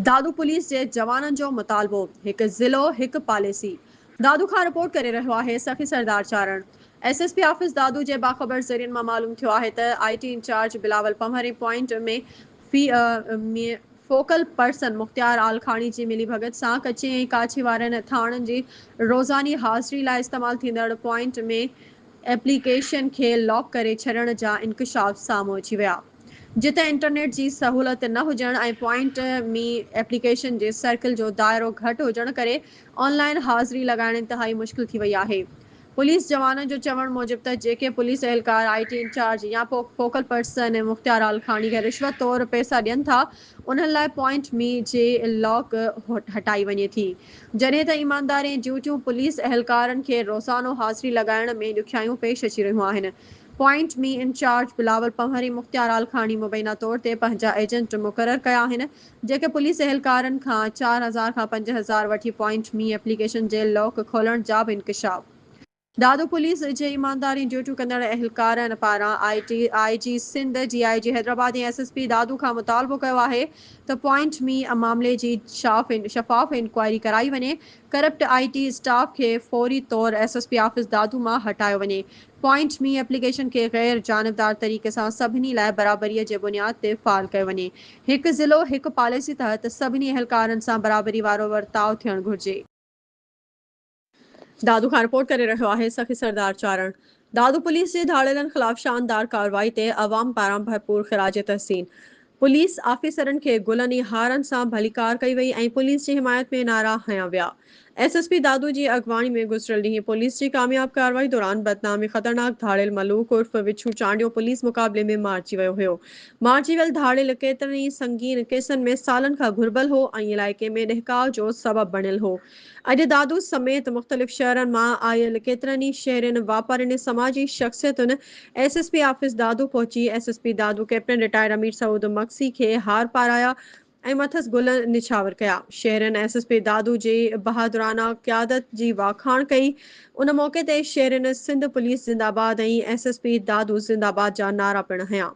दादू police जे जवाननि जो मुतालबो, हिकु ज़िलो हिकु पॉलिसी। दादू खां रिपोर्ट करे रहियो आहे सखी सरदार चारण। एसएसपी ऑफिस दादू जे बाख़बर ज़रियनि मां मालूम थियो आहे त आईटी इंचार्ज बिलावल पंवरी पॉइंट में फोकल पर्सन मुख्तियार आल खानी जी मिली भगत सां कची ऐं काछी वारनि थाणनि जी रोज़ानी हाज़िरी लाइ इस्तेमालु थींदड़ पॉइंट में एप्लीकेशन खे लॉक करे छॾण जा इंकशाफ साम्हूं अची विया। जिते इंटरनेट जी सहूलियत न हुजण ऐं पॉइंट में एप्लीकेशन जे सर्किल जो दायरो घटि हुजण करे ऑनलाइन हाज़िरी लॻाइण इंतिहाई मुश्किल थी वई आहे। पुलिस जवाननि जो चवण मूजिबि त जेके पुलिस एहलकार आईटी इंचार्ज या फोकल पर्सन मुख्तियार आल खानी खे रिश्वत तौरु पैसा ॾियनि था, उन्हनि लाइ पॉइंट में जे लॉक हटाई वञे थी, जॾहिं त ईमानदारी ऐं ड्यूटियूं पुलिस एहलकारनि खे रोज़ानो हाज़िरी लॻाइण में ॾुखियाइयूं पेश अची रहियूं आहिनि। पॉइंट में इंचार्ज बिलावल पंवरी मुख्तियार आल खानी मुबैना तौर ते पंहिंजा एजेंट मुक़रर कया आहिनि, जेके पुलिस एहलकारनि खां 4000 खां 5000 वठी पॉइंट में एप्लीकेशन जे लॉक खोलण जा बि इंकशाफ। दादू पुलिस जे ईमानदारी ड्यूटियूं कंदड़ एहलकारनि पारां आईजी सिंध, डीआईजी हैदराबाद ऐं एसएसपी दादू खां मुतालबो कयो आहे त पॉइंट में मामले जी शफ़ाफ़ इंक्वायरी कराई वञे, करप्ट आईटी स्टाफ खे फौरी तौर एसएसपी ऑफिस दादू मां हटायो वञे, पॉइंट में एप्लीकेशन खे गैर जानबदार तरीक़े सां सभिनी लाइ बराबरीअ जे बुनियाद ते फ़ाल कयो वञे। हिकु ज़िलो हिकु पॉलिसी तहत सभिनी एहलकारनि सां बराबरी वारो वर्ताव थियणु घुरिजे। दादू खां रिपोर्ट करे रहियो आहे सखी सरदार चारण। दादू पुलिस जे धाड़ेलनि ख़िलाफ़ शानदार कार्रवाई ते अवाम पारां भरपूर ख़िराज तहसीन। पुलिस ऑफिसरनि खे गुलनि ऐं हारनि सां भलीकार कई वई ऐं पुलिस जी हिमायत में नारा हयां विया। एसएसपी दादू जी अॻवानी में गुज़िरियल ॾींहुं पुलिस जी कामयाब कार्रवाई दौरान बदनामी ख़तरनाक धाड़ेल मलूक उर्फ विछू चांडियो पुलिस मुक़ाबले में मारिजी वियो हुयो। मारिजी वियल धाड़ेल केतिरनि ई संगीन केसनि में सालनि खां घुरिबल हो ऐं इलाइक़े में ॾहिकाव जो सबबु बणियल हो। अॼु दादू समेत मुख़्तलिफ़ शहरनि मां आयल केतिरनि ई शहरनि वापारियुनि समाजी शख़्सियतुनि एसएसपी ऑफिस दादू पहुची एसएसपी दादू कैप्टन रिटायर्ड अमीर सऊद मक्सी खे हार पाराया ऐं मथस गुल निछावर कया। शहरनि एसएसपी दादू जी बहादुराना क़यादत जी वाखाण कई। उन मौक़े ते शहरनि सिंध पुलिस ज़िंदाबाद ऐं एसएसपी दादू ज़िंदाबाद जा नारा पिणु हयां।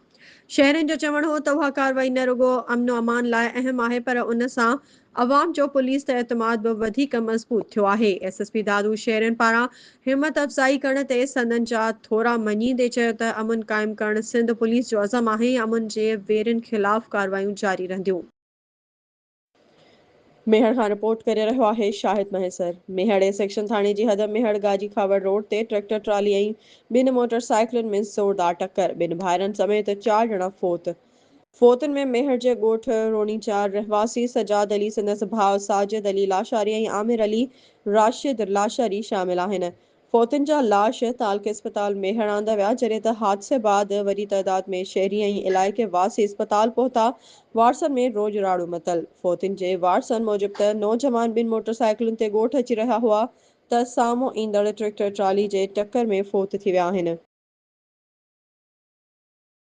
शहरनि जो चवणु हो त उहा कार्रवाई न रुगो अमन अमान लाइ अहम आहे, पर उन सां अवाम जो पुलिस ते एतमाद बि वधीक मज़बूत थियो आहे। एसएसपी दादू शहरनि पारां हिम्मत अफ़ज़ाई करण ते संदन जा थोरा मञींदे चयो त अमन क़ाइमु करणु सिंध पुलिस जो अज़म आहे ऐं अमन जे वेरनि ख़िलाफ़ कार्रवायूं जारी रहंदियूं। मेहड़ खां रिपोर्ट करे रहियो आहे शाहिद महेसर। मेहड़ ए सेक्शन थाणे जी हद मेहड़ गाजी खावड़ रोड ते ट्रैक्टर ट्राली ऐं ॿिनि मोटरसाइकिलुनि में ज़ोरदार टक्कर, ॿिनि भाइरनि समेत 4 ॼणा फ़ौत। फ़ौतुनि में मेहड़ जे ॻोठ रोनीचार रहवासी सजाद अली, संदसि भाउ साजिद अली लाशारी ऐं आमिर अली राशिद लाशारी शामिल आहिनि। फ़ौतुनि जा लाश तालके अस्पताल मेहड़ आंदा विया, जॾहिं त हादसे बाद वॾी तइदाद में शहरी ऐं इलाइक़े वासी अस्पताल पहुता। वारसनि में रोज राड़ू मतल। फ़ौतुनि जे वारसनि मूजिबि त नौजवान ॿिनि मोटरसाइकिलुनि ते ॻोठ अची रहिया हुआ त साम्हूं ईंदड़ ट्रैक्टर ट्राली जे टक्कर में फ़ौत थी विया आहिनि।